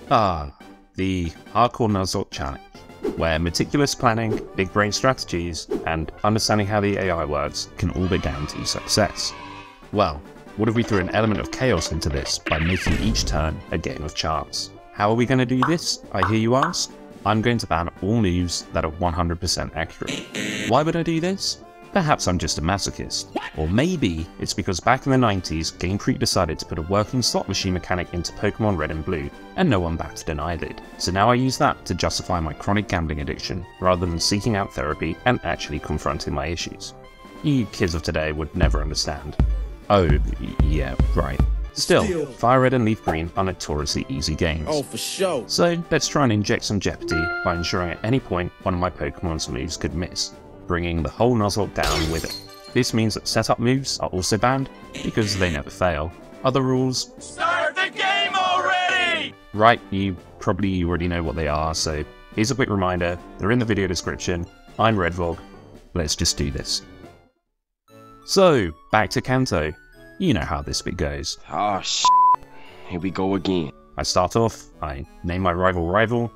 Ah, the Hardcore Nuzlocke Challenge, where meticulous planning, big brain strategies, and understanding how the AI works can all be guaranteed success. Well, what if we threw an element of chaos into this by making each turn a game of chance? How are we going to do this, I hear you ask? I'm going to ban all moves that are 100% accurate. Why would I do this? Perhaps I'm just a masochist. Or maybe it's because back in the 90s, Game Freak decided to put a working slot machine mechanic into Pokémon Red and Blue, and no one batted an eyelid. So now I use that to justify my chronic gambling addiction, rather than seeking out therapy and actually confronting my issues. You kids of today would never understand. Oh, yeah, right. Still, Fire Red and Leaf Green are notoriously easy games. Oh, for sure. So let's try and inject some jeopardy by ensuring at any point one of my Pokemon's moves could miss, bringing the whole Nuzlocke down with it. This means that setup moves are also banned, because they never fail. Other rules... Start the game already! Right, you probably already know what they are, so here's a quick reminder, they're in the video description. I'm Redvog, let's just do this. So, back to Kanto. You know how this bit goes. Oh here we go again. I start off, I name my rival,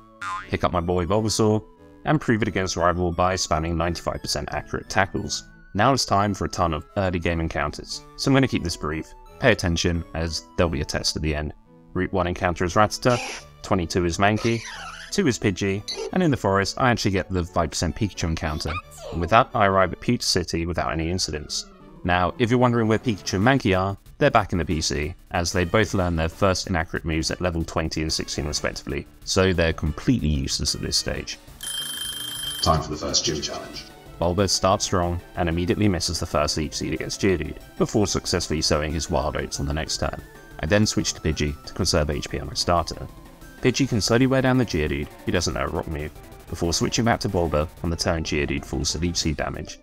pick up my boy Bulbasaur, and prove it against rival by spamming 95% accurate tackles. Now it's time for a ton of early game encounters, so I'm going to keep this brief. Pay attention, as there'll be a test at the end. Route 1 encounter is Rattata, 22 is Mankey, 2 is Pidgey, and in the forest I actually get the 5% Pikachu encounter, and with that I arrive at Peach City without any incidents. Now, if you're wondering where Pikachu and Mankey are, they're back in the PC, as they both learn their first inaccurate moves at level 20 and 16 respectively, so they're completely useless at this stage. Time for the first gym challenge. Bulba starts strong and immediately misses the first Leaf Seed against Geodude, before successfully sowing his Wild Oats on the next turn. I then switch to Pidgey to conserve HP on my starter. Pidgey can slowly wear down the Geodude, who doesn't know a rock move, before switching back to Bulba on the turn Geodude falls to Leaf Seed damage.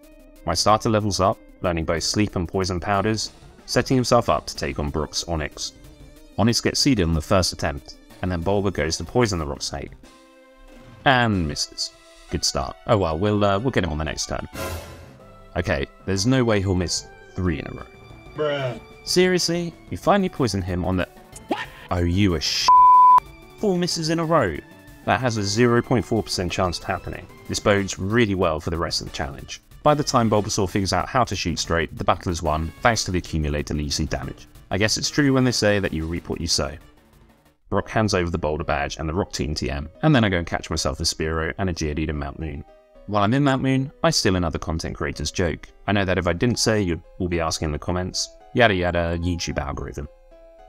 My starter levels up, learning both Sleep and Poison powders, setting himself up to take on Brook's Onix. Onix gets seeded on the first attempt, and then Bulba goes to poison the Rock Snake. And misses. Good start. Oh well, we'll get him on the next turn. Okay, there's no way he'll miss 3 in a row. Bruh. Seriously? You finally poison him on the... What? Oh, you a 4 misses in a row. That has a 0.4% chance of happening. This bodes really well for the rest of the challenge. By the time Bulbasaur figures out how to shoot straight, the battle is won, thanks to the accumulated Leaf Seed damage. I guess it's true when they say that you reap what you sow. Brock hands over the Boulder Badge and the Rock Team TM, and then I go and catch myself a Spearow and a Geodude in Mount Moon. While I'm in Mount Moon, I steal another content creator's joke. I know that if I didn't say, you'd all be asking in the comments. Yada yada, YouTube algorithm.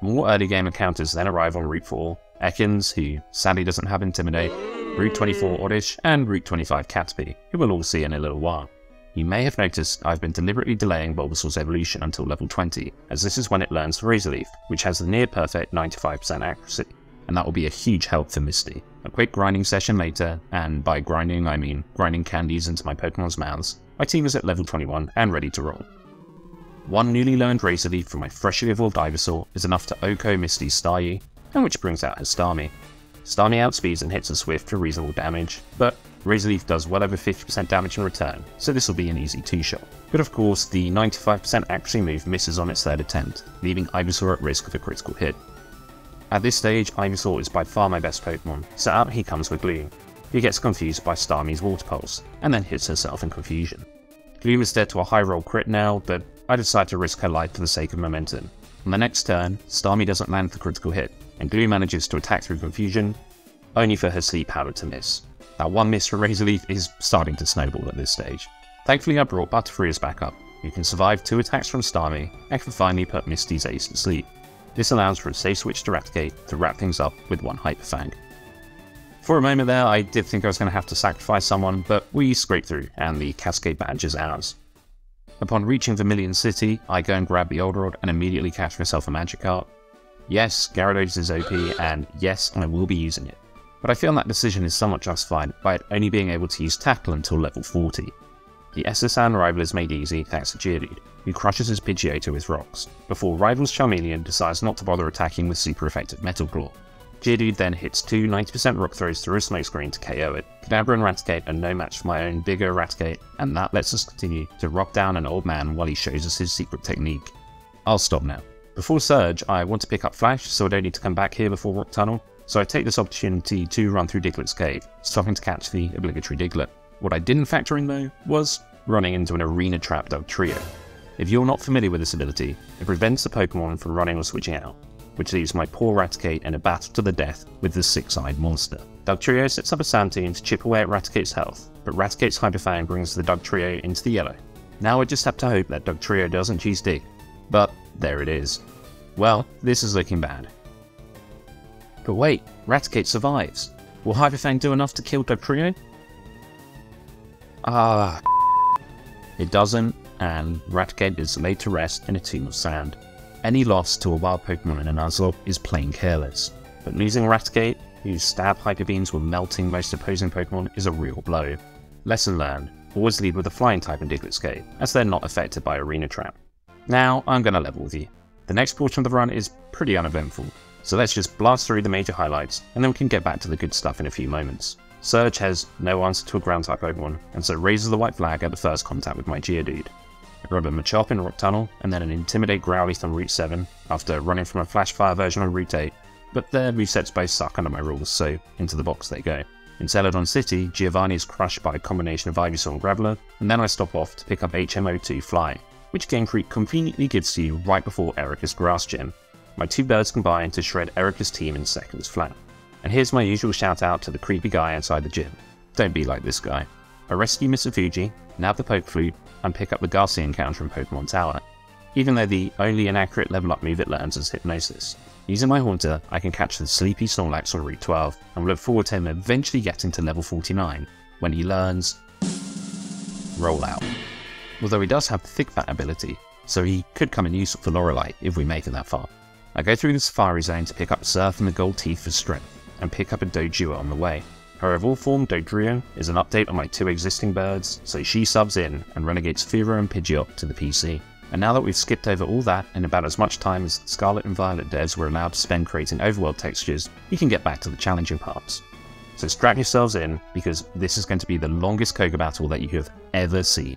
More early game encounters then arrive on Route 4, Ekans, who sadly doesn't have Intimidate, Route 24 Oddish, and Route 25 Caterpie, who we'll all see in a little while. You may have noticed I've been deliberately delaying Bulbasaur's evolution until level 20, as this is when it learns Razor Leaf, which has the near perfect 95% accuracy, and that will be a huge help for Misty. A quick grinding session later, and by grinding I mean grinding candies into my Pokemon's mouths, my team is at level 21 and ready to roll. One newly learned Razor Leaf from my freshly evolved Ivysaur is enough to OHKO Misty's Staryu, and which brings out her Starmie. Starmie outspeeds and hits a Swift for reasonable damage, but Razor Leaf does well over 50% damage in return, so this will be an easy 2-shot. But of course, the 95% accuracy move misses on its third attempt, leaving Ivysaur at risk of a critical hit. At this stage, Ivysaur is by far my best Pokemon, so out he comes with Gloom. He gets confused by Starmie's Water Pulse, and then hits herself in confusion. Gloom is dead to a high roll crit now, but I decide to risk her life for the sake of momentum. On the next turn, Starmie doesn't land the critical hit, and Gloom manages to attack through confusion, only for her Sleep powder to miss. That one miss from Razor Leaf is starting to snowball at this stage. Thankfully I brought Butterfree as backup, who can survive 2 attacks from Starmie and can finally put Misty's ace to sleep. This allows for a safe switch to Raticate to wrap things up with 1 Hyper Fang. For a moment there I did think I was going to have to sacrifice someone, but we scrape through and the Cascade Badge is ours. Upon reaching Vermilion City, I go and grab the Goldenrod and immediately catch myself a Magikarp. Yes, Gyarados is OP, and yes, I will be using it. But I feel that decision is somewhat justified by it only being able to use Tackle until level 40. The SSN rival is made easy thanks to Geodude, who crushes his Pidgeotto with rocks, before Rival's Charmeleon decides not to bother attacking with super effective Metal Claw. Geodude then hits 2 90% rock throws through a smokescreen to KO it. Kadabra and Raticate are no match for my own bigger Raticate, and that lets us continue to rock down an old man while he shows us his secret technique. I'll stop now. Before Surge, I want to pick up Flash so I don't need to come back here before Rock Tunnel, so I take this opportunity to run through Diglett's cave, stopping to catch the obligatory Diglett. What I didn't factor in though, was running into an arena trap Dugtrio. If you're not familiar with this ability, it prevents the Pokemon from running or switching out, which leaves my poor Raticate in a battle to the death with the six-eyed monster. Dugtrio sets up a Sand Team to chip away at Raticate's health, but Raticate's Hyper Fang brings the Dugtrio into the yellow. Now I just have to hope that Dugtrio doesn't cheese dig, but there it is. Well, this is looking bad. But wait, Raticate survives. Will Hyper Fang do enough to kill Dugtrio? It doesn't, and Raticate is laid to rest in a tomb of sand. Any loss to a wild Pokemon in a Nuzlocke is plain careless, but losing Raticate, whose stab Hyper Beams were melting most opposing Pokemon, is a real blow. Lesson learned, always lead with a flying type in Diglett's cave, as they're not affected by Arena Trap. Now, I'm gonna level with you. The next portion of the run is pretty uneventful, so let's just blast through the major highlights, and then we can get back to the good stuff in a few moments. Surge has no answer to a ground type Pokemon, and so raises the white flag at the first contact with my Geodude. I grab a Machop in Rock Tunnel, and then an Intimidate Growlithe on Route 7, after running from a Flash Fire version on Route 8, but their movesets both suck under my rules, so into the box they go. In Celadon City, Giovanni is crushed by a combination of Ivysaur and Graveler, and then I stop off to pick up HMO2 Fly, which Game Freak conveniently gives to you right before Erica's Grass Gym. My two birds combine to shred Erica's team in seconds flat. And here's my usual shout out to the creepy guy outside the gym. Don't be like this guy. I rescue Mr. Fuji, nab the Poke Flute, and pick up the Garcia encounter in Pokemon Tower, even though the only inaccurate level up move it learns is Hypnosis. Using my Haunter, I can catch the sleepy Snorlax on Route 12, and look forward to him eventually getting to level 49, when he learns Rollout. Although he does have the Thick Fat ability, so he could come in useful for Lorelei if we make it that far. I go through the Safari Zone to pick up Surf and the Gold Teeth for strength, and pick up a Dodua on the way. Her evolved form, Dodrio, is an update on my two existing birds, so she subs in and renegates Fearow and Pidgeot to the PC. And now that we've skipped over all that in about as much time as Scarlet and Violet devs were allowed to spend creating overworld textures, we can get back to the challenging parts. So strap yourselves in, because this is going to be the longest Koga battle that you have ever seen.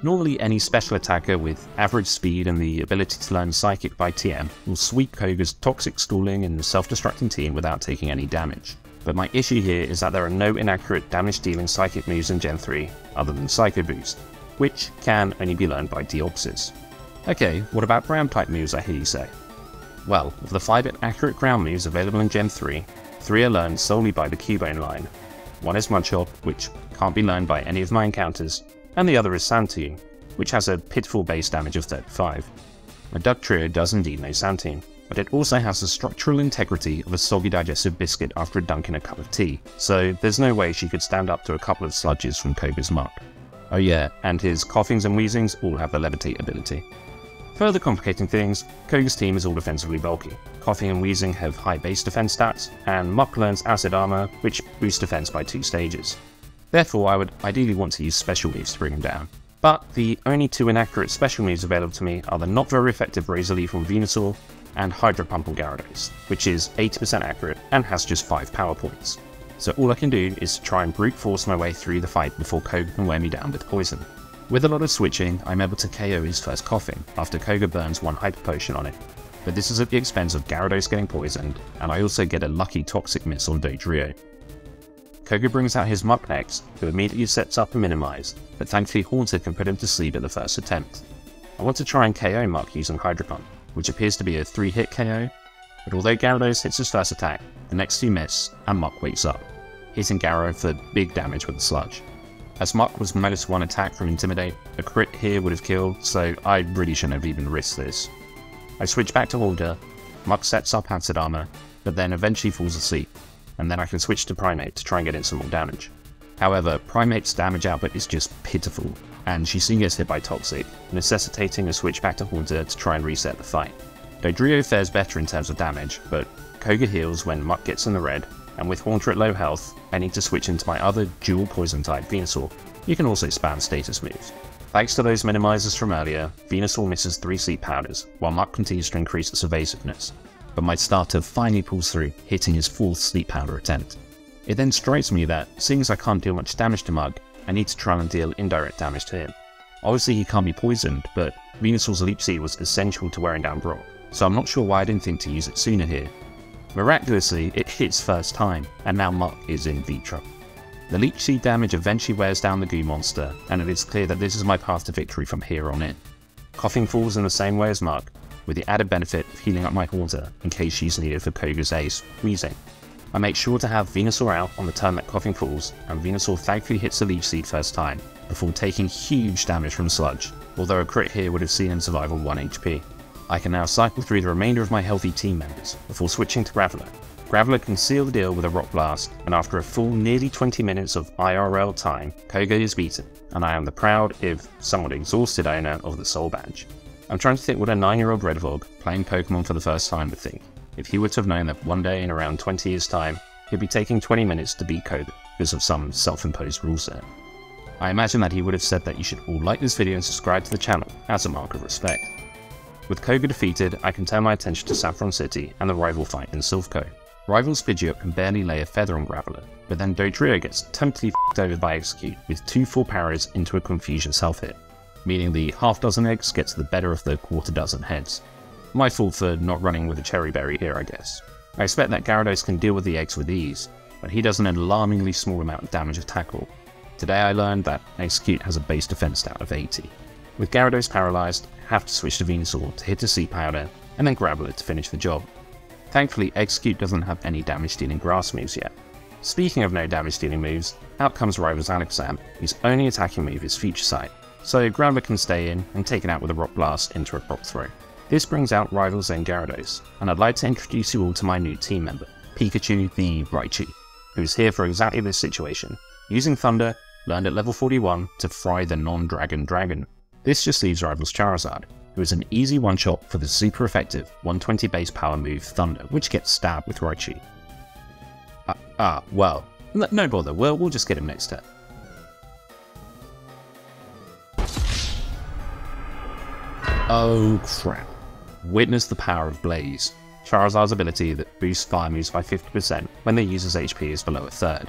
Normally any special attacker with average speed and the ability to learn Psychic by TM will sweep Koga's Toxic, Schooling and Self-Destructing team without taking any damage. But my issue here is that there are no inaccurate damage-dealing Psychic moves in Gen 3 other than Psycho Boost, which can only be learned by Deoxys. Okay, what about ground-type moves, I hear you say? Well, of the 5 accurate ground moves available in Gen 3, 3 are learned solely by the Cubone line. One is Mudshot, which can't be learned by any of my encounters, and the other is Sandteam, which has a pitiful base damage of 35. My Dugtrio does indeed know Sandteam, but it also has the structural integrity of a soggy digestive biscuit after a dunk in a cup of tea, so there's no way she could stand up to a couple of sludges from Koga's muck. Oh yeah, and his coughings and wheezings all have the Levitate ability. Further complicating things, Koga's team is all defensively bulky. Coughing and Wheezing have high base defense stats, and Muck learns Acid Armor, which boosts defense by 2 stages. Therefore, I would ideally want to use special moves to bring him down. But the only 2 inaccurate special moves available to me are the not very effective Razor Leaf from Venusaur and Hydro Pump on Gyarados, which is 80% accurate and has just 5 power points. So all I can do is to try and brute force my way through the fight before Koga can wear me down with poison. With a lot of switching, I'm able to KO his first coughing after Koga burns 1 Hyper Potion on it, but this is at the expense of Gyarados getting poisoned, and I also get a lucky Toxic Miss on Dodrio. Koga brings out his Muck next, who immediately sets up a Minimize, but thankfully Haunter can put him to sleep at the first attempt. I want to try and KO Muck using Hydro Pump, which appears to be a 3-hit KO, but although Gyarados hits his first attack, the next 2 miss, and Muck wakes up, hitting Gyaro for big damage with the Sludge. As Muck was -1 attack from Intimidate, a crit here would have killed, so I really shouldn't have even risked this. I switch back to Haunter, Muck sets up Acid Armor, but then eventually falls asleep, and then I can switch to Primate to try and get in some more damage. However, Primate's damage output is just pitiful, and she soon gets hit by Toxic, necessitating a switch back to Haunter to try and reset the fight. Dodrio fares better in terms of damage, but Koga heals when Muck gets in the red, and with Haunter at low health, I need to switch into my other dual poison type Venusaur. You can also spam status moves. Thanks to those minimizers from earlier, Venusaur misses 3 sleep powders, while Muck continues to increase its evasiveness. But my starter finally pulls through, hitting his 4th sleep powder attempt. It then strikes me that, seeing as I can't deal much damage to Mug, I need to try and deal indirect damage to him. Obviously he can't be poisoned, but Venusaur's Leech Seed was essential to wearing down Brock, so I'm not sure why I didn't think to use it sooner here. Miraculously, it hits first time, and now Muck is in deep trouble. The Leech Seed damage eventually wears down the goo monster, and it is clear that this is my path to victory from here on in. Coughing falls in the same way as Muck, with the added benefit of healing up my Haunter in case she's needed for Koga's ace, Wheezing. I make sure to have Venusaur out on the turn that Coughing falls, and Venusaur thankfully hits the Leech Seed first time, before taking huge damage from Sludge, although a crit here would have seen him survive on 1 HP. I can now cycle through the remainder of my healthy team members, before switching to Graveler. Graveler can seal the deal with a Rock Blast, and after a full nearly 20 minutes of IRL time, Koga is beaten, and I am the proud, if somewhat exhausted owner of the Soul Badge. I'm trying to think what a 9-year-old Redvog, playing Pokemon for the first time, would think, if he were to have known that one day in around 20 years time, he'd be taking 20 minutes to beat Koga, because of some self-imposed rule set. I imagine that he would have said that you should all like this video and subscribe to the channel, as a mark of respect. With Koga defeated, I can turn my attention to Saffron City and the rival fight in Silphco. Rival's Pidgeot can barely lay a feather on Graveler, but then Dodrio gets totally f***ed over by Execute with 2 full powers into a Confusion self-hit, meaning the half dozen eggs gets the better of the quarter dozen heads. My fault for not running with a Cherry Berry here, I guess. I expect that Gyarados can deal with the eggs with ease, but he does an alarmingly small amount of damage of tackle. Today I learned that Execute has a base defense stat of 80. With Gyarados paralysed, I have to switch to Venusaur to hit a Sea Powder, and then Graveler to finish the job. Thankfully, Execute doesn't have any damage-dealing grass moves yet. Speaking of no damage-dealing moves, out comes Rival's Alakazam, whose only attacking move is Future Sight, so Graveler can stay in and take it out with a Rock Blast into a Rock Throw. This brings out Rival's own Gyarados, and I'd like to introduce you all to my new team member, Pikachu the Raichu, who's here for exactly this situation, using Thunder, learned at level 41 to fry the non-dragon dragon. This just leaves Rival's Charizard, who is an easy one-shot for the super effective 120 base power move Thunder, which gets stabbed with Raichu. Well, no bother, we'll just get him next turn. Oh crap. Witness the power of Blaze, Charizard's ability that boosts fire moves by 50% when the user's HP is below a third.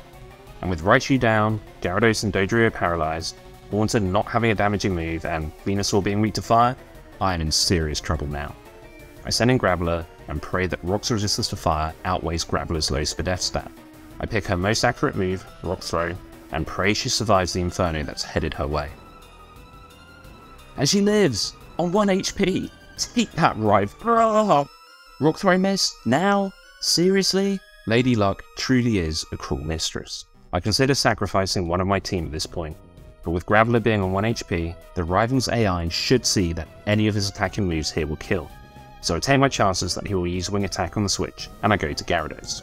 And with Raichu down, Gyarados and Dodrio paralysed, Haunter not having a damaging move, and Venusaur being weak to fire, I am in serious trouble now. I send in Graveler and pray that Rock's resistance to fire outweighs Graveler's low Spadef stat. I pick her most accurate move, Rock Throw, and pray she survives the Inferno that's headed her way. And she lives! On 1 HP! Take that, Rival! Rock Throw miss? Now? Seriously? Lady Luck truly is a cruel mistress. I consider sacrificing one of my team at this point, but with Graveler being on 1 HP, the Rival's AI should see that any of his attacking moves here will kill, so I take my chances that he will use Wing Attack on the switch, and I go to Gyarados.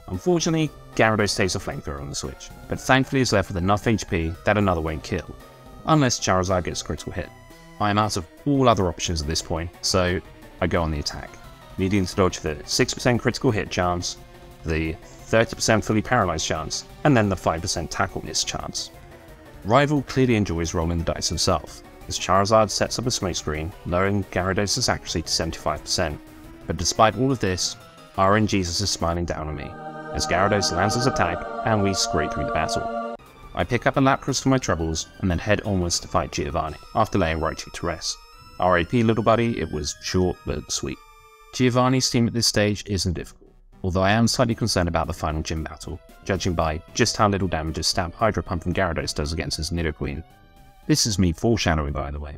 Unfortunately, Gyarados takes a Flamethrower on the switch, but thankfully is left with enough HP that another won't kill, unless Charizard gets a critical hit. I am out of all other options at this point, so I go on the attack, needing to dodge the 6% critical hit chance, the 30% fully paralysed chance, and then the 5% tackle miss chance. Rival clearly enjoys rolling the dice himself, as Charizard sets up a smoke screen, lowering Gyarados' accuracy to 75%. But despite all of this, RNGesus is smiling down on me, as Gyarados lands his attack and we scrape through the battle. I pick up a Lapras for my troubles and then head onwards to fight Giovanni, after laying Raichu to rest. RAP little buddy, it was short but sweet. Giovanni's team at this stage isn't difficult, although I am slightly concerned about the final gym battle, judging by just how little damage a Stab Hydro Pump from Gyarados does against his Nidoqueen. This is me foreshadowing, by the way.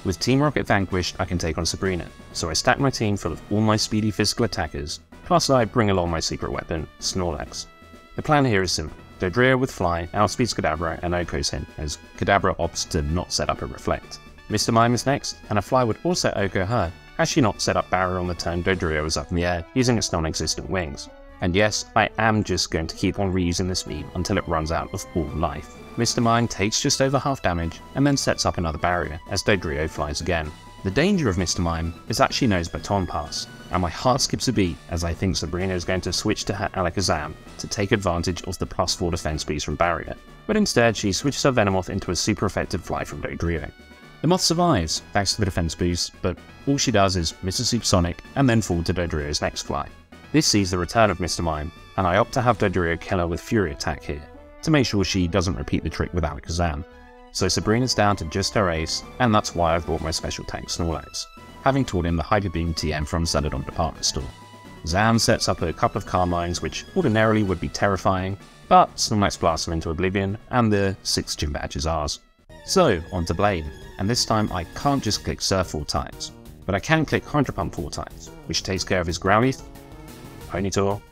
With Team Rocket vanquished, I can take on Sabrina, so I stack my team full of all my speedy physical attackers, plus I bring along my secret weapon, Snorlax. The plan here is simple. Dodrio with Fly outspeeds Kadabra and Oko's hint, as Kadabra opts to not set up a Reflect. Mr. Mime is next, and a Fly would also Oko her, had she not set up Barrier on the turn Dodrio was up in the air, using its non-existent wings. And yes, I am just going to keep on reusing this meme until it runs out of all life. Mr. Mime takes just over half damage, and then sets up another barrier, as Dodrio flies again. The danger of Mr. Mime is that she knows Baton Pass, and my heart skips a beat as I think Sabrina is going to switch to her Alakazam to take advantage of the +4 defense boost from Barrier, but instead she switches her Venomoth into a super effective fly from Dodrio. The Moth survives, thanks to the defense boost, but all she does is miss a Supersonic and then fall to Dodrio's next fly. This sees the return of Mr. Mime, and I opt to have Dodrio kill her with Fury Attack here, to make sure she doesn't repeat the trick with Alakazam. So Sabrina's down to just her ace, and that's why I've brought my special tank Snorlax, having taught him the Hyper Beam TM from Celadon Department Store. Zam sets up a couple of Carmines which ordinarily would be terrifying, but Snorlax blasts them into oblivion and the 6 gym badge is ours. So, on to Blaine, and this time I can't just click Surf 4 times, but I can click Hydro Pump 4 times, which takes care of his Growlithe, Ponytail,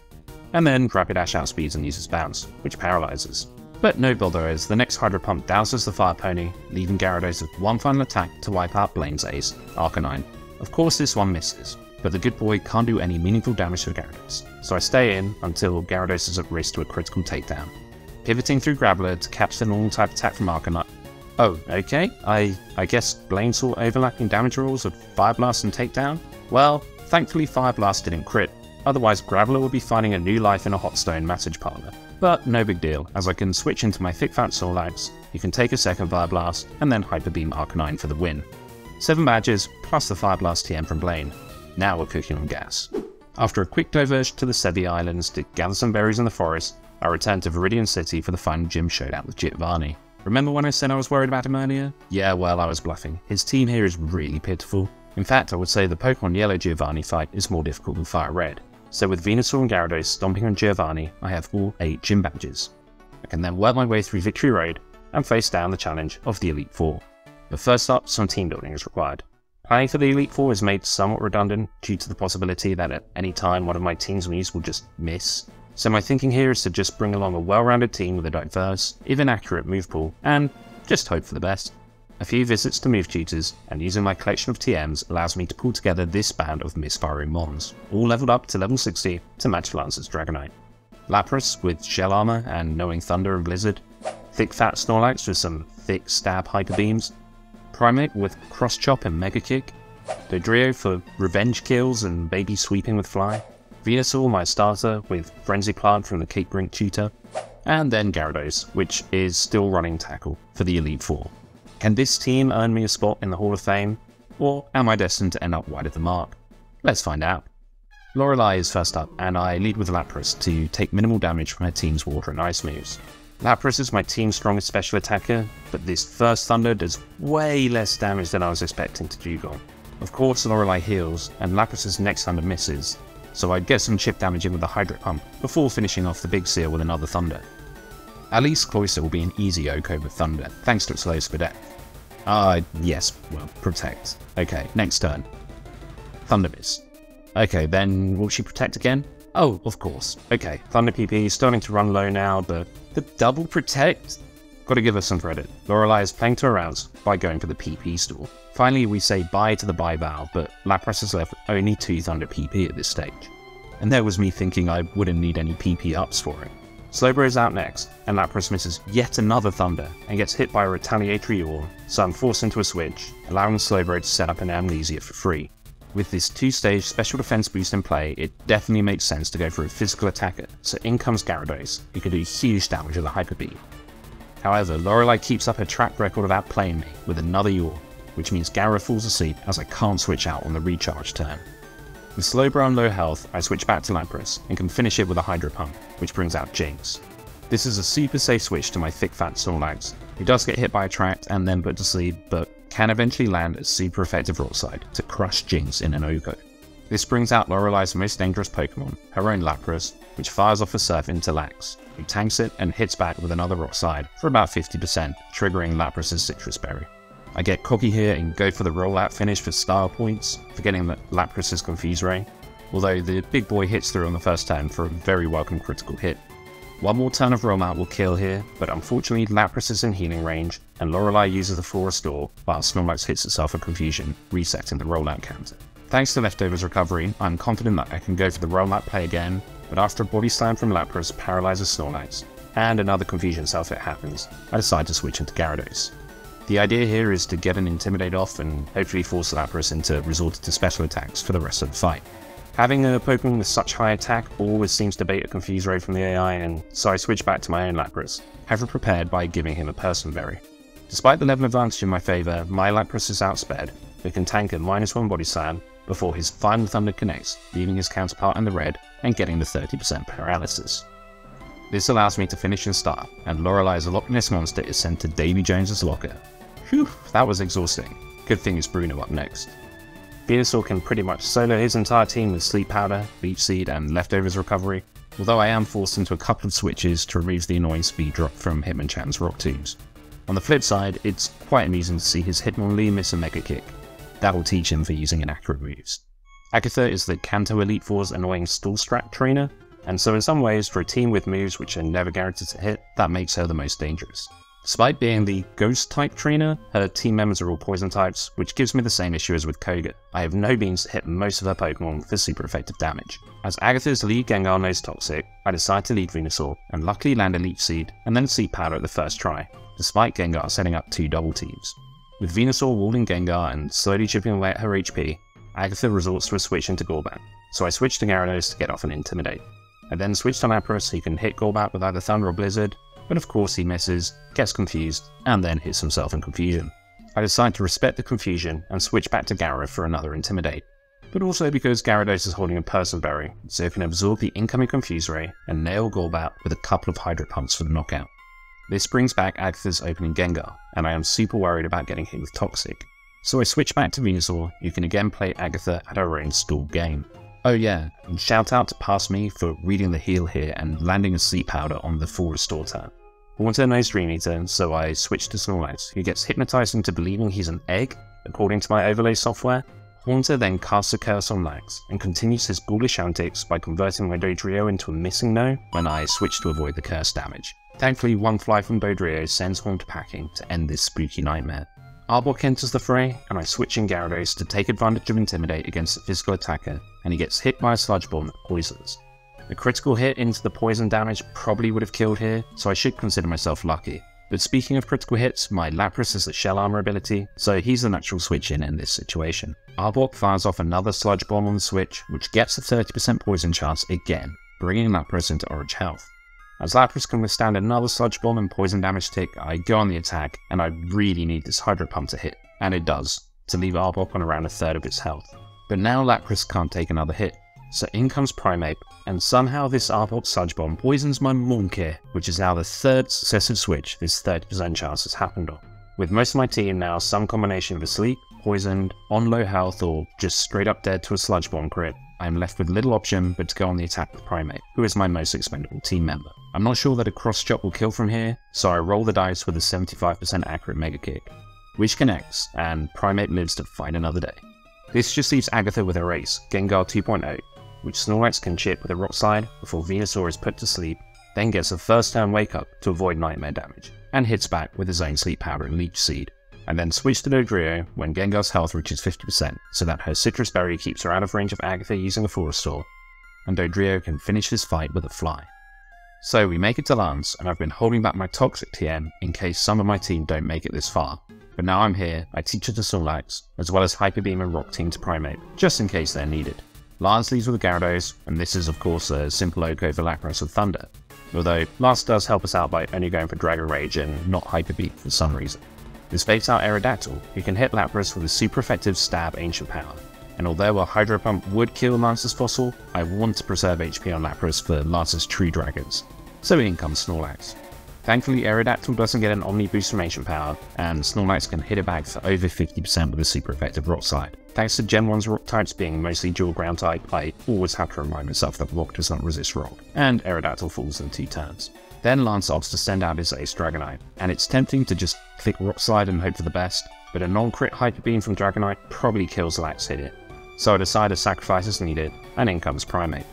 and then Rapidash outspeeds and uses Bounce, which paralyzes. But no bother, as the next Hydro Pump douses the Fire Pony, leaving Gyarados with one final attack to wipe out Blaine's ace, Arcanine. Of course this one misses, but the good boy can't do any meaningful damage to Gyarados, so I stay in until Gyarados is at risk to a critical takedown. Pivoting through Graveler to catch the normal type attack from Arcanine. Oh, okay, I guess Blaine saw overlapping damage rules of Fire Blast and Takedown? Well, thankfully Fire Blast didn't crit, otherwise Graveler would be finding a new life in a Hot Stone message parlor. But no big deal, as I can switch into my thick fat Snorlax, you can take a second Fire Blast, and then Hyper Beam Arcanine for the win. 7 badges, plus the Fire Blast TM from Blaine. Now we're cooking on gas. After a quick diversion to the Sevi Islands to gather some berries in the forest, I returned to Viridian City for the final gym showdown with Giovanni. Remember when I said I was worried about him earlier? Yeah, well, I was bluffing. His team here is really pitiful. In fact, I would say the Pokemon Yellow Giovanni fight is more difficult than Fire Red. So with Venusaur and Gyarados stomping on Giovanni, I have all 8 gym badges. I can then work my way through Victory Road and face down the challenge of the Elite Four. But first up, some team building is required. Planning for the Elite Four is made somewhat redundant due to the possibility that at any time one of my team's Miis will just miss. So my thinking here is to just bring along a well-rounded team with a diverse, if inaccurate move pool, and just hope for the best. A few visits to move tutors, and using my collection of TMs allows me to pull together this band of misfiring Mons, all leveled up to level 60 to match Lance's Dragonite. Lapras with Shell Armor and knowing Thunder and Blizzard, thick fat Snorlax with some thick stab Hyper Beams, Primeape with Cross Chop and Mega Kick, Dodrio for revenge kills and baby sweeping with Fly, Venusaur my starter with Frenzy Plant from the Cape Brink tutor, and then Gyarados, which is still running tackle for the Elite Four. Can this team earn me a spot in the Hall of Fame, or am I destined to end up wide of the mark? Let's find out. Lorelei is first up, and I lead with Lapras to take minimal damage from her team's Water and Ice moves. Lapras is my team's strongest special attacker, but this first Thunder does way less damage than I was expecting to Dugong. Of course Lorelei heals, and Lapras' next Thunder misses, so I'd get some chip damage in with a Hydro Pump before finishing off the Big Seal with another Thunder. At least Cloyster will be an easy OHKO with Thunder, thanks to its slows for death. Yes, well, Protect. Okay, next turn. Thunder Miss. Okay, then will she Protect again? Oh, of course. Okay, Thunder PP is starting to run low now, but the double Protect? Gotta give her some credit. Lorelei is playing to her rounds by going for the PP stall. Finally, we say bye to the bye vow, but Lapras has left only 2 Thunder PP at this stage. And there was me thinking I wouldn't need any PP ups for it. Slowbro is out next, and Lapras misses yet another Thunder and gets hit by a retaliatory yawn, so I'm forced into a switch, allowing Slowbro to set up an Amnesia for free. With this 2-stage special defense boost in play, it definitely makes sense to go for a physical attacker, so in comes Gyarados, who can do huge damage with a Hyper Beam. However, Lorelei keeps up her track record of outplaying me with another yawn, which means Gyara falls asleep as I can't switch out on the recharge turn. With Slowbro on low health, I switch back to Lapras and can finish it with a Hydro Pump, which brings out Jinx. This is a super safe switch to my thick fat Snorlax. He does get hit by a Tract and then put to sleep, but can eventually land a super effective Rock Slide to crush Jinx in an OHKO. This brings out Lorelei's most dangerous Pokemon, her own Lapras, which fires off a Surf into Lax, who tanks it and hits back with another Rock Slide for about 50%, triggering Lapras' Citrus Berry. I get cocky here and go for the rollout finish for style points, forgetting that Lapras is Confuse Ray, although the big boy hits through on the first turn for a very welcome critical hit. One more turn of rollout will kill here, but unfortunately Lapras is in healing range, and Lorelei uses the full restore, while Snorlax hits itself for confusion, resetting the rollout counter. Thanks to Leftover's recovery, I'm confident that I can go for the rollout play again, but after a body slam from Lapras paralyzes Snorlax, and another confusion self-hit happens, I decide to switch into Gyarados. The idea here is to get an Intimidate off and hopefully force Lapras into resorting to special attacks for the rest of the fight. Having a Pokemon with such high attack always seems to bait a Confuse Ray from the AI, and so I switch back to my own Lapras, having prepared by giving him a Person Berry. Despite the level advantage in my favour, my Lapras is outsped, but can tank a -1 body slam before his final Thunder connects, leaving his counterpart in the red and getting the 30% paralysis. This allows me to finish in style, and Lorelei's Loch Ness Monster is sent to Davy Jones's locker. Phew, that was exhausting. Good thing it's Bruno up next. Venusaur can pretty much solo his entire team with Sleep Powder, Leech Seed, and Leftovers Recovery, although I am forced into a couple of switches to remove the annoying speed drop from Hitmonchan's Rock Tombs. On the flip side, it's quite amusing to see his Hitmonlee miss a Mega Kick. That will teach him for using inaccurate moves. Agatha is the Kanto Elite Four's annoying stall strat trainer, and so in some ways, for a team with moves which are never guaranteed to hit, that makes her the most dangerous. Despite being the Ghost type trainer, her team members are all poison types, which gives me the same issue as with Koga. I have no means to hit most of her Pokemon for super effective damage. As Agatha's lead Gengar knows Toxic, I decide to lead Venusaur, and luckily land a Leech Seed, and then Sleep Powder at the first try, despite Gengar setting up 2 double teams. With Venusaur walling Gengar and slowly chipping away at her HP, Agatha resorts to a switch into Golbat, so I switch to Gyarados to get off and Intimidate. I then switch to Lapras so he can hit Golbat with either Thunder or Blizzard, but of course he misses, gets confused, and then hits himself in confusion. I decide to respect the confusion and switch back to Gyara for another Intimidate, but also because Gyarados is holding a Person Berry, so it can absorb the incoming Confuse Ray and nail Golbat with a couple of Hydro Pumps for the knockout. This brings back Agatha's opening Gengar, and I am super worried about getting hit with Toxic. So I switch back to Venusaur, who can again play Agatha at her own stalled game. Oh yeah, and shout out to Past Me for reading the heal here and landing a Sleep Powder on the full restore turn. Haunter knows Dream Eater, so I switch to Snorlax, who gets hypnotized into believing he's an egg, according to my overlay software. Haunter then casts a curse on Lax, and continues his ghoulish antics by converting my Dodrio into a missing no when I switch to avoid the curse damage. Thankfully, one fly from Dodrio sends Haunter packing to end this spooky nightmare. Arbok enters the fray, and I switch in Gyarados to take advantage of Intimidate against a physical attacker, and he gets hit by a Sludge Bomb that poisons. A critical hit into the poison damage probably would have killed here, so I should consider myself lucky. But speaking of critical hits, my Lapras has the Shell Armor ability, so he's the natural switch in this situation. Arbok fires off another Sludge Bomb on the switch, which gets a 30% poison chance again, bringing Lapras into orange health. As Lapras can withstand another Sludge Bomb and poison damage tick, I go on the attack, and I really need this Hydro Pump to hit, and it does, to leave Arbok on around a third of its health. But now Lapras can't take another hit, so in comes Primeape, and somehow this Arbok Sludge Bomb poisons my Monkey, which is now the third successive switch this 30% chance has happened on. With most of my team now some combination of asleep, poisoned, on low health, or just straight up dead to a Sludge Bomb crit, I am left with little option but to go on the attack with Primeape, who is my most expendable team member. I'm not sure that a cross chop will kill from here, so I roll the dice with a 75% accurate Mega Kick, which connects, and Primeape lives to fight another day. This just leaves Agatha with her ace, Gengar 2.0, which Snorlax can chip with a Rock Slide before Venusaur is put to sleep, then gets a first turn wake up to avoid nightmare damage, and hits back with his own Sleep Powder and Leech Seed, and then switch to Dodrio when Gengar's health reaches 50% so that her Citrus Berry keeps her out of range of Agatha using a full restore, and Dodrio can finish his fight with a Fly. So we make it to Lance, and I've been holding back my Toxic TM in case some of my team don't make it this far. But now I'm here, I teach it to Snorlax, as well as Hyper Beam and Rock Team to Primeape, just in case they're needed. Lance leads with Gyarados, and this is of course a simple Oko for Lapras with Thunder, although Lance does help us out by only going for Dragon Rage and not Hyper Beam for some reason. This fakes out Aerodactyl, who can hit Lapras with a super effective Stab Ancient Power, and although a Hydro Pump would kill Lance's Fossil, I want to preserve HP on Lapras for Lance's True Dragons, so in comes Snorlax. Thankfully Aerodactyl doesn't get an Omni Boost from Ancient Power, and Snorlax can hit it back for over 50% with a super effective Rock Slide. Thanks to Gen 1's Rock types being mostly dual ground type, I always have to remind myself that Rock does not resist Rock, and Aerodactyl falls in 2 turns. Then Lance opts to send out his Ace Dragonite, and it's tempting to just click Rock Slide and hope for the best, but a non-crit Hyper Beam from Dragonite probably kills Lax here, so I decide a sacrifice is needed, and in comes Primeape.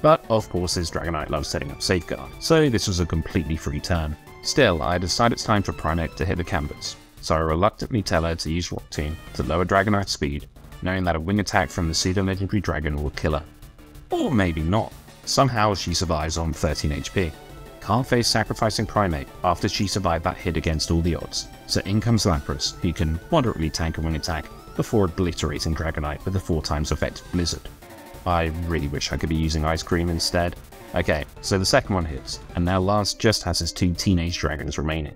But of course his Dragonite loves setting up Safeguard, so this was a completely free turn. Still, I decide it's time for Primeape to hit the canvas, so I reluctantly tell her to use Rock Tomb to lower Dragonite's speed, knowing that a wing attack from the pseudo-legendary dragon will kill her. Or maybe not. Somehow she survives on 13 HP. Can't face sacrificing Primeape after she survived that hit against all the odds, so in comes Lapras, who can moderately tank a wing attack before obliterating Dragonite with a 4 times effective Blizzard. I really wish I could be using Ice Cream instead. Okay, so the second one hits, and now Lance just has his 2 Teenage Dragons remaining.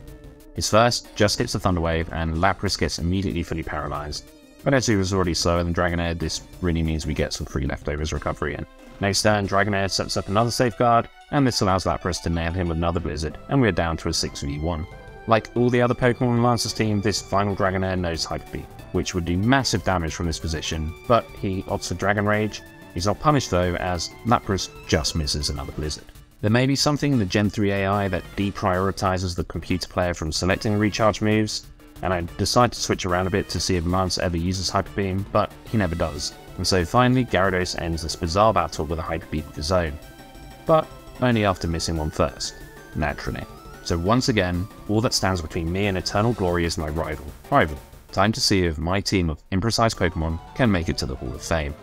His first just hits a Thunder Wave, and Lapras gets immediately fully paralyzed. But as he was already slower than Dragonair, this really means we get some free Leftovers recovery in. Next turn, Dragonair sets up another Safeguard, and this allows Lapras to nail him with another Blizzard, and we're down to a 6v1. Like all the other Pokemon Lancers team, this final Dragonair knows Hyper Beam, which would do massive damage from this position, but he opts for Dragon Rage. He's not punished though, as Lapras just misses another Blizzard. There may be something in the Gen 3 AI that deprioritizes the computer player from selecting recharge moves, and I decide to switch around a bit to see if Lance ever uses Hyper Beam, but he never does. And so finally Gyarados ends this bizarre battle with a Hyper Beam of his own. But only after missing one first, naturally. So once again, all that stands between me and eternal glory is my rival. Time to see if my team of imprecise Pokemon can make it to the Hall of Fame.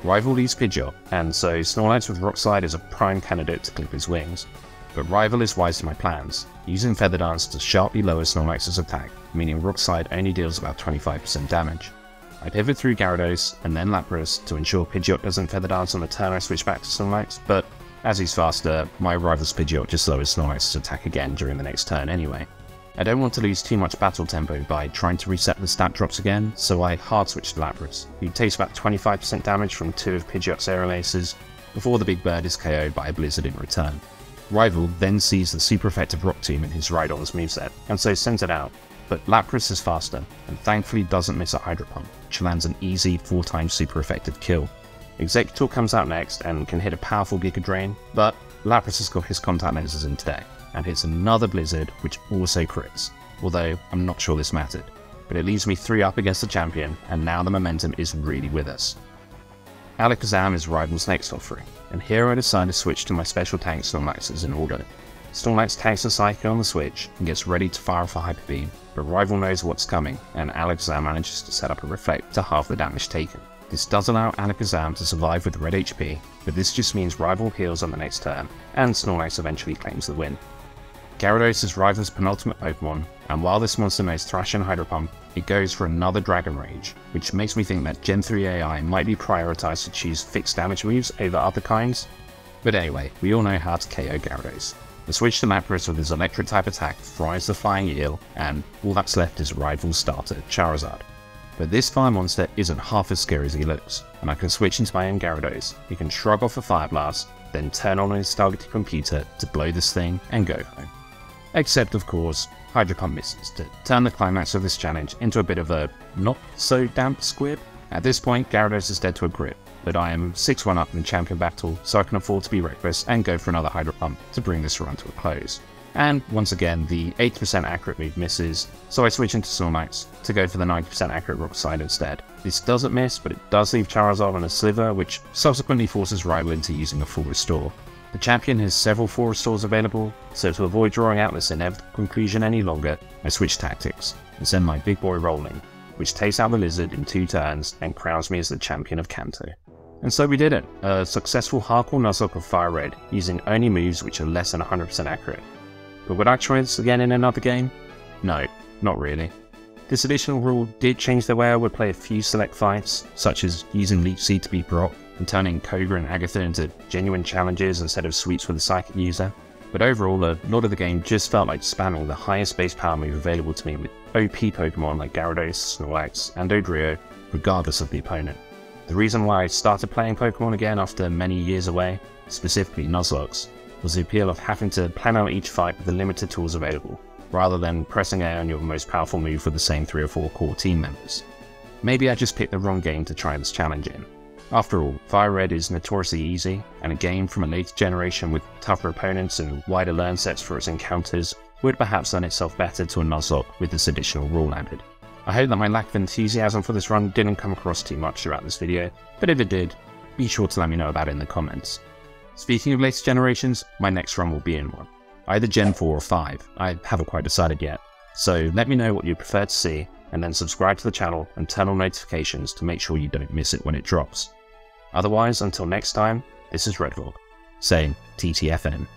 Rival leads Pidgeot, and so Snorlax with Rock Slide is a prime candidate to clip his wings. But Rival is wise to my plans, using Feather Dance to sharply lower Snorlax's attack, meaning Rock Slide only deals about 25% damage. I pivot through Gyarados and then Lapras to ensure Pidgeot doesn't Feather Dance on the turn I switch back to Snorlax, but as he's faster, my rival's Pidgeot just lowers Snorlax's attack again during the next turn anyway. I don't want to lose too much battle tempo by trying to reset the stat drops again, so I hard switch to Lapras, who takes about 25% damage from 2 of Pidgeot's Aerial Aces, before the big bird is KO'd by a Blizzard in return. Rival then sees the super effective Rock Tomb in his Rhydon's moveset, and so sends it out, but Lapras is faster, and thankfully doesn't miss a Hydro Pump, which lands an easy 4x super effective kill. Executor comes out next and can hit a powerful Giga Drain, but Lapras has got his contact lenses in today, and hits another Blizzard which also crits, although I'm not sure this mattered. But it leaves me 3 up against the champion, and now the momentum is really with us. Alakazam is Rival's next offering, and here I decide to switch to my special tank Snorlax's in order. Snorlax tanks a Psycho on the switch and gets ready to fire off a Hyper Beam, but Rival knows what's coming, and Alakazam manages to set up a Reflect to halve the damage taken. This does allow Alakazam to survive with red HP, but this just means Rival heals on the next turn, and Snorlax eventually claims the win. Gyarados is Rival's penultimate Pokemon, and while this monster knows Thrash and Hydro Pump, it goes for another Dragon Rage, which makes me think that Gen 3 AI might be prioritized to choose fixed damage moves over other kinds. But anyway, we all know how to KO Gyarados. The switch to Lapras with his electric type attack fries the Flying Eel, and all that's left is Rival's starter, Charizard. But this fire monster isn't half as scary as he looks, and I can switch into my own Gyarados. He can shrug off a Fire Blast, then turn on his targeted computer to blow this thing and go home. Except of course, Hydro Pump misses to turn the climax of this challenge into a bit of a not so damp squib. At this point, Gyarados is dead to a grip, but I am 6-1 up in the champion battle, so I can afford to be reckless and go for another Hydro Pump to bring this run to a close. And once again, the 80% accurate move misses, so I switch into Snorlax to go for the 90% accurate Rock Slide instead. This doesn't miss, but it does leave Charizard on a sliver, which subsequently forces Rival into using a full restore. The champion has several full restores available, so to avoid drawing out this inevitable conclusion any longer, I switch tactics and send my big boy rolling, which takes out the Lizard in 2 turns and crowns me as the champion of Kanto. And so we did it, a successful hardcore Nuzlocke of Fire Red, using only moves which are less than 100% accurate. But would I try this again in another game? No, not really. This additional rule did change the way I would play a few select fights, such as using Leech Seed to beat Brock, and turning Koga and Agatha into genuine challenges instead of sweeps with a psychic user. But overall, a lot of the game just felt like spamming the highest base power move available to me with OP Pokemon like Gyarados, Snorlax, and Dodrio, regardless of the opponent. The reason why I started playing Pokemon again after many years away, specifically Nuzlocke, was the appeal of having to plan out each fight with the limited tools available, rather than pressing A on your most powerful move with the same 3 or 4 core team members. Maybe I just picked the wrong game to try this challenge in. After all, FireRed is notoriously easy, and a game from a later generation with tougher opponents and wider learn sets for its encounters would perhaps lend itself better to a Nuzlocke with this additional rule added. I hope that my lack of enthusiasm for this run didn't come across too much throughout this video, but if it did, be sure to let me know about it in the comments. Speaking of later generations, my next run will be in one. Either Gen 4 or 5, I haven't quite decided yet, so let me know what you prefer to see, and then subscribe to the channel and turn on notifications to make sure you don't miss it when it drops. Otherwise, until next time, this is Redvlog, saying TTFN.